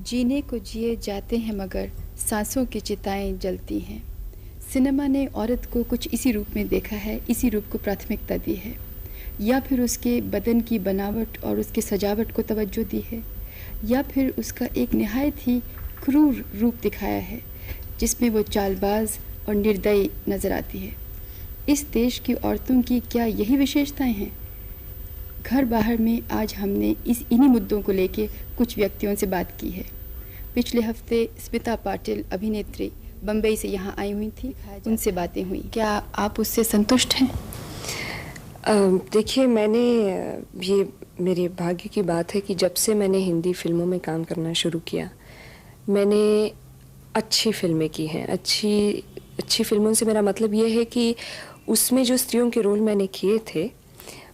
जीने को जिए जाते हैं मगर सांसों की चिताएं जलती हैं। सिनेमा ने औरत को कुछ इसी रूप में देखा है, इसी रूप को प्राथमिकता दी है, या फिर उसके बदन की बनावट और उसकी सजावट को तवज्जो दी है, या फिर उसका एक निहायत ही क्रूर रूप दिखाया है जिसमें वो चालबाज और निर्दयी नज़र आती है। इस देश की औरतों की क्या यही विशेषताएं हैं? घर बाहर में आज हमने इन्हीं मुद्दों को लेके कुछ व्यक्तियों से बात की है। पिछले हफ्ते स्मिता पाटिल अभिनेत्री बम्बई से यहाँ आई हुई थी, उनसे बातें हुई। क्या आप उससे संतुष्ट हैं? देखिए, ये मेरे भाग्य की बात है कि जब से मैंने हिंदी फिल्मों में काम करना शुरू किया, मैंने अच्छी फिल्में की हैं। अच्छी फिल्मों से मेरा मतलब ये है कि उसमें जो स्त्रियों के रोल मैंने किए थे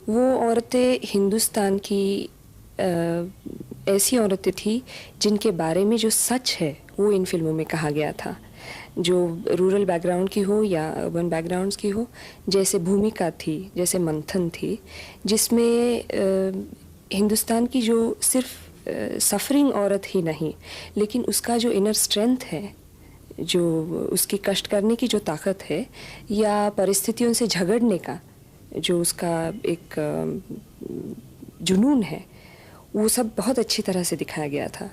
वो औरतें हिंदुस्तान की ऐसी औरतें थी जिनके बारे में जो सच है वो इन फिल्मों में कहा गया था, जो रूरल बैकग्राउंड की हो या अर्बन बैकग्राउंड्स की हो। जैसे भूमिका थी, जैसे मंथन थी, जिसमें हिंदुस्तान की जो सिर्फ सफरिंग औरत ही नहीं, लेकिन उसका जो इनर स्ट्रेंथ है, जो उसकी कष्ट करने की जो ताकत है या परिस्थितियों से झगड़ने का जो उसका एक जुनून है, वो सब बहुत अच्छी तरह से दिखाया गया था।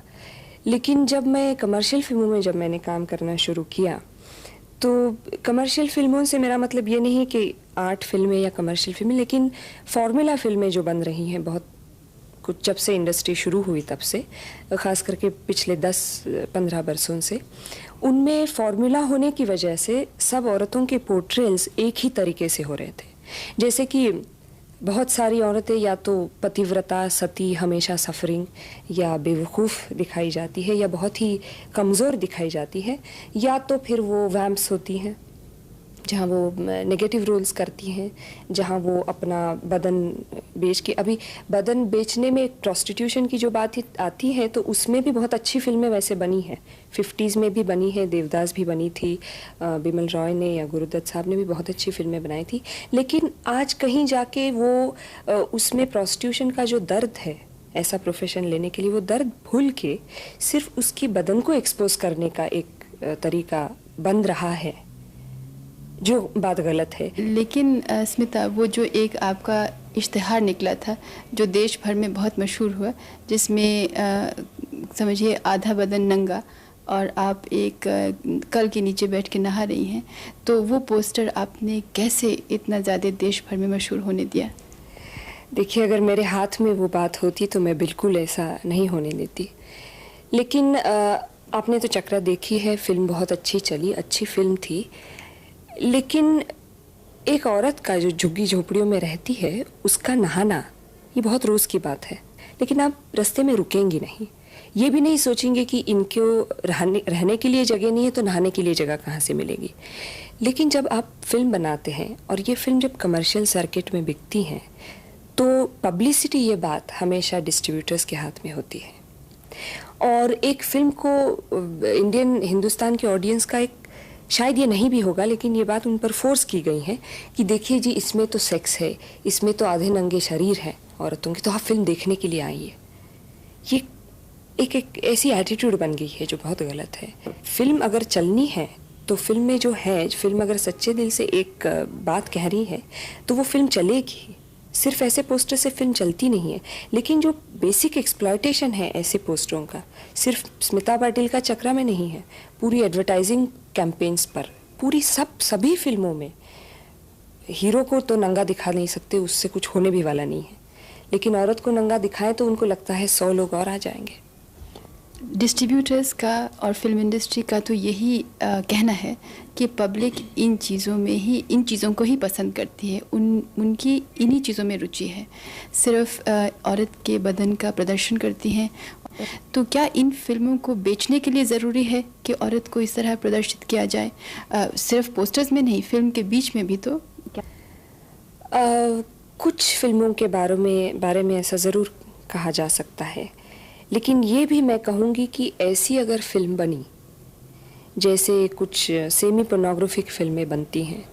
लेकिन जब मैं कमर्शियल फिल्मों में मैंने काम करना शुरू किया, तो कमर्शियल फिल्मों से मेरा मतलब ये नहीं कि आर्ट फिल्में या कमर्शियल फिल्में, लेकिन फॉर्मूला फिल्में जो बन रही हैं बहुत कुछ जब से इंडस्ट्री शुरू हुई तब से, ख़ास करके पिछले 10-15 बरसों से, उनमें फॉर्मूला होने की वजह से सब औरतों के पोर्ट्रेल्स एक ही तरीके से हो रहे थे। जैसे कि बहुत सारी औरतें या तो पतिव्रता, सती, हमेशा सफरिंग या बेवकूफ़ दिखाई जाती है, या बहुत ही कमज़ोर दिखाई जाती है, या तो फिर वो वैम्प्स होती हैं जहाँ वो नेगेटिव रोल्स करती हैं, जहाँ वो अपना बदन बेच के, अभी बदन बेचने में प्रोस्टिट्यूशन की जो बात आती है तो उसमें भी बहुत अच्छी फिल्में वैसे बनी हैं। 50s में भी बनी है, देवदास भी बनी थी, बिमल रॉय ने या गुरुदत्त साहब ने भी बहुत अच्छी फिल्में बनाई थी। लेकिन आज कहीं जाके वो उसमें प्रोस्टिट्यूशन का जो दर्द है, ऐसा प्रोफेशन लेने के लिए वो दर्द भूल के सिर्फ उसकी बदन को एक्सपोज करने का एक तरीका बन रहा है, जो बात गलत है। लेकिन स्मिता, वो जो एक आपका इश्तिहार निकला था जो देश भर में बहुत मशहूर हुआ, जिसमें समझिए आधा बदन नंगा और आप एक कल के नीचे बैठ के नहा रही हैं, तो वो पोस्टर आपने कैसे इतना ज़्यादा देश भर में मशहूर होने दिया? देखिए, अगर मेरे हाथ में वो बात होती तो मैं बिल्कुल ऐसा नहीं होने देती। लेकिन आपने तो चक्रा देखी है, फिल्म बहुत अच्छी चली, अच्छी फिल्म थी। लेकिन एक औरत का जो झुग्गी झोपड़ियों में रहती है, उसका नहाना ये बहुत रोज़ की बात है। लेकिन आप रास्ते में रुकेंगी नहीं, ये भी नहीं सोचेंगे कि इनको रहने के लिए जगह नहीं है तो नहाने के लिए जगह कहाँ से मिलेगी। लेकिन जब आप फिल्म बनाते हैं और ये फिल्म जब कमर्शियल सर्किट में बिकती हैं, तो पब्लिसिटी, ये बात हमेशा डिस्ट्रीब्यूटर्स के हाथ में होती है। और एक फिल्म को हिंदुस्तान के ऑडियंस का एक, शायद ये नहीं भी होगा, लेकिन ये बात उन पर फोर्स की गई है कि देखिए जी, इसमें तो सेक्स है, इसमें तो आधे नंगे शरीर है औरतों के, तो आप फिल्म देखने के लिए आइए। ये एक ऐसी एटीट्यूड बन गई है जो बहुत गलत है। फिल्म अगर चलनी है तो फिल्म में जो है, फिल्म अगर सच्चे दिल से एक बात कह रही है तो वो फिल्म चलेगी। सिर्फ ऐसे पोस्टर से फिल्म चलती नहीं है। लेकिन जो बेसिक एक्सप्लॉयटेशन है ऐसे पोस्टरों का, सिर्फ स्मिता पाटिल का चक्रा में नहीं है, पूरी एडवर्टाइजिंग कैंपेन्स पर, पूरी सभी फिल्मों में हीरो को तो नंगा दिखा नहीं सकते, उससे कुछ होने भी वाला नहीं है। लेकिन औरत को नंगा दिखाएं तो उनको लगता है 100 लोग और आ जाएंगे। डिस्ट्रीब्यूटर्स का और फिल्म इंडस्ट्री का तो यही कहना है कि पब्लिक इन चीज़ों को ही पसंद करती है, उनकी इन्हीं चीज़ों में रुचि है, सिर्फ औरत के बदन का प्रदर्शन करती हैं। तो क्या इन फिल्मों को बेचने के लिए ज़रूरी है कि औरत को इस तरह प्रदर्शित किया जाए? सिर्फ पोस्टर्स में नहीं, फिल्म के बीच में भी तो क्या? कुछ फिल्मों के बारे में ऐसा ज़रूर कहा जा सकता है, लेकिन ये भी मैं कहूँगी कि ऐसी अगर फिल्म बनी, जैसे कुछ सेमी पोर्नोग्राफिक फिल्में बनती हैं,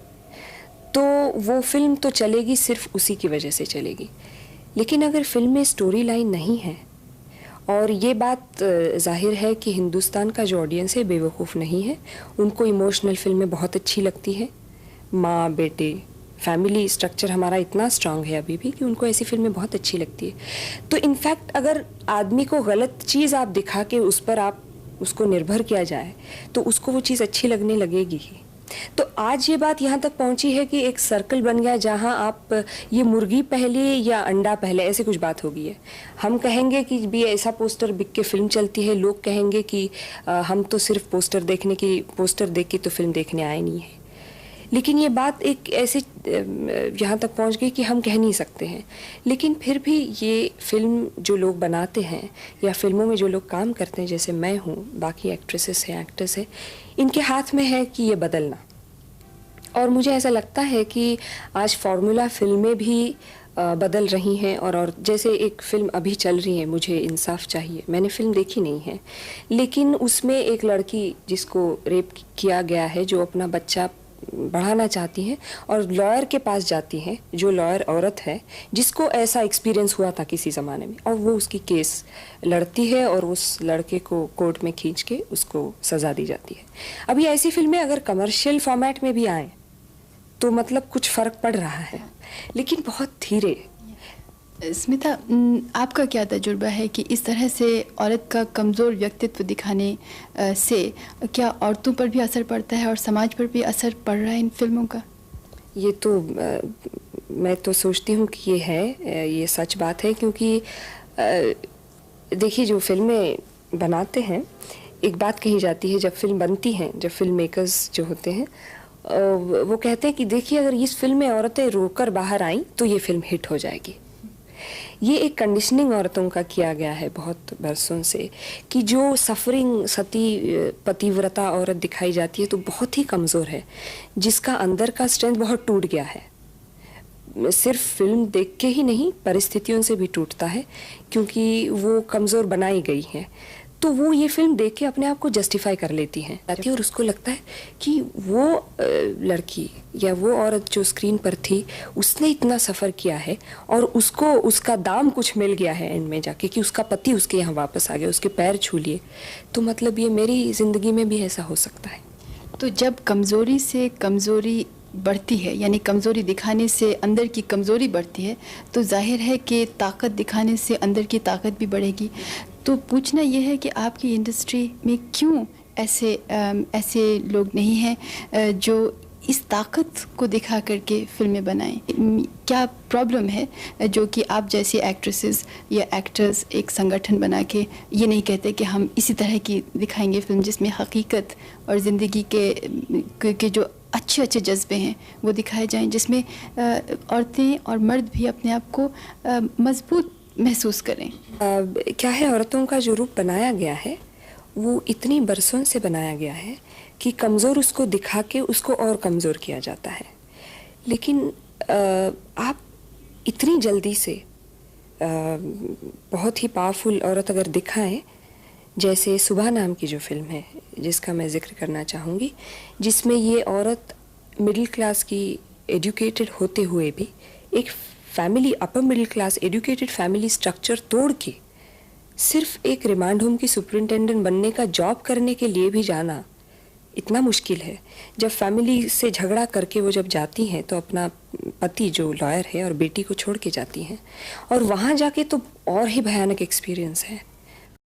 तो वो फिल्म तो चलेगी, सिर्फ उसी की वजह से चलेगी। लेकिन अगर फिल्म में स्टोरी लाइन नहीं है और ये बात जाहिर है कि हिंदुस्तान का जो ऑडियंस है बेवकूफ़ नहीं है, उनको इमोशनल फिल्में बहुत अच्छी लगती हैं। माँ बेटे फैमिली स्ट्रक्चर हमारा इतना स्ट्रांग है अभी भी कि उनको ऐसी फिल्में बहुत अच्छी लगती है। तो इनफैक्ट अगर आदमी को गलत चीज़ आप दिखा के उस पर आप उसको निर्भर किया जाए तो उसको वो चीज़ अच्छी लगने लगेगी ही। तो आज ये बात यहाँ तक पहुँची है कि एक सर्कल बन गया जहाँ आप ये मुर्गी पहले या अंडा पहले ऐसे कुछ बात हो गई है। हम कहेंगे कि भी ऐसा पोस्टर बिक के फिल्म चलती है, लोग कहेंगे कि हम तो सिर्फ पोस्टर देख के तो फिल्म देखने आए नहीं है। लेकिन ये बात एक ऐसे यहाँ तक पहुँच गई कि हम कह नहीं सकते हैं। लेकिन फिर भी ये फिल्म जो लोग बनाते हैं या फिल्मों में जो लोग काम करते हैं, जैसे मैं हूँ, बाकी एक्ट्रेसेस हैं, एक्टर्स हैं, इनके हाथ में है कि ये बदलना। और मुझे ऐसा लगता है कि आज फार्मूला फिल्में भी बदल रही हैं। और जैसे एक फ़िल्म अभी चल रही है, मुझे इंसाफ चाहिए, मैंने फ़िल्म देखी नहीं है, लेकिन उसमें एक लड़की जिसको रेप किया गया है, जो अपना बच्चा बढ़ाना चाहती हैं और लॉयर के पास जाती हैं, जो लॉयर औरत है जिसको ऐसा एक्सपीरियंस हुआ था किसी ज़माने में, और वो उसकी केस लड़ती है और उस लड़के को कोर्ट में खींच के उसको सज़ा दी जाती है। अभी ऐसी फिल्में अगर कमर्शियल फॉर्मेट में भी आएँ तो मतलब कुछ फ़र्क पड़ रहा है, लेकिन बहुत धीरे। स्मिता, आपका क्या तजुर्बा है कि इस तरह से औरत का कमज़ोर व्यक्तित्व दिखाने से क्या औरतों पर भी असर पड़ता है और समाज पर भी असर पड़ रहा है इन फिल्मों का? ये तो मैं तो सोचती हूँ कि ये सच बात है, क्योंकि देखिए जो फिल्में बनाते हैं, एक बात कही जाती है, जब फिल्म बनती हैं, जब फिल्म मेकर्स जो होते हैं वो कहते हैं कि देखिए अगर इस फिल्म में औरतें रोकर बाहर आईं तो ये फिल्म हिट हो जाएगी। ये एक कंडीशनिंग औरतों का किया गया है बहुत बरसों से, कि जो सफरिंग सती पतिव्रता औरत दिखाई जाती है तो बहुत ही कमज़ोर है, जिसका अंदर का स्ट्रेंथ बहुत टूट गया है। सिर्फ फिल्म देख के ही नहीं, परिस्थितियों से भी टूटता है, क्योंकि वो कमज़ोर बनाई गई है। तो वो ये फिल्म देख के अपने आप को जस्टिफाई कर लेती हैं और उसको लगता है कि वो लड़की या वो औरत जो स्क्रीन पर थी, उसने इतना सफ़र किया है और उसको उसका दाम कुछ मिल गया है एंड में जाके, कि उसका पति उसके यहाँ वापस आ गया, उसके पैर छू लिए, तो मतलब ये मेरी ज़िंदगी में भी ऐसा हो सकता है। तो जब कमज़ोरी से कमज़ोरी बढ़ती है, यानी कमज़ोरी दिखाने से अंदर की कमज़ोरी बढ़ती है, तो जाहिर है कि ताकत दिखाने से अंदर की ताकत भी बढ़ेगी। तो पूछना यह है कि आपकी इंडस्ट्री में क्यों ऐसे लोग नहीं हैं जो इस ताकत को दिखा करके फिल्में बनाएं? क्या प्रॉब्लम है जो कि आप जैसी एक्ट्रेसेस या एक्टर्स एक संगठन बना के ये नहीं कहते कि हम इसी तरह की दिखाएंगे फिल्म जिसमें हकीकत और ज़िंदगी के जो अच्छे अच्छे जज्बे हैं वो दिखाए जाएं, जिसमें औरतें और मर्द भी अपने आप को मजबूत महसूस करें? क्या है, औरतों का जो रूप बनाया गया है वो इतनी बरसों से बनाया गया है कि कमज़ोर उसको दिखा के उसको और कमज़ोर किया जाता है। लेकिन आप इतनी जल्दी से बहुत ही पावरफुल औरत अगर दिखाएं, जैसे सुबह नाम की जो फिल्म है जिसका मैं जिक्र करना चाहूँगी, जिसमें ये औरत मिडिल क्लास की एजुकेटेड होते हुए भी एक family, upper middle class educated family structure तोड़ के सिर्फ एक रिमांड होम की सुपरिंटेंडेंट बनने का जॉब करने के लिए भी जाना इतना मुश्किल है। जब फैमिली से झगड़ा करके वो जब जाती हैं तो अपना पति जो लॉयर है और बेटी को छोड़ के जाती हैं, और वहाँ जाके तो और ही भयानक एक्सपीरियंस है।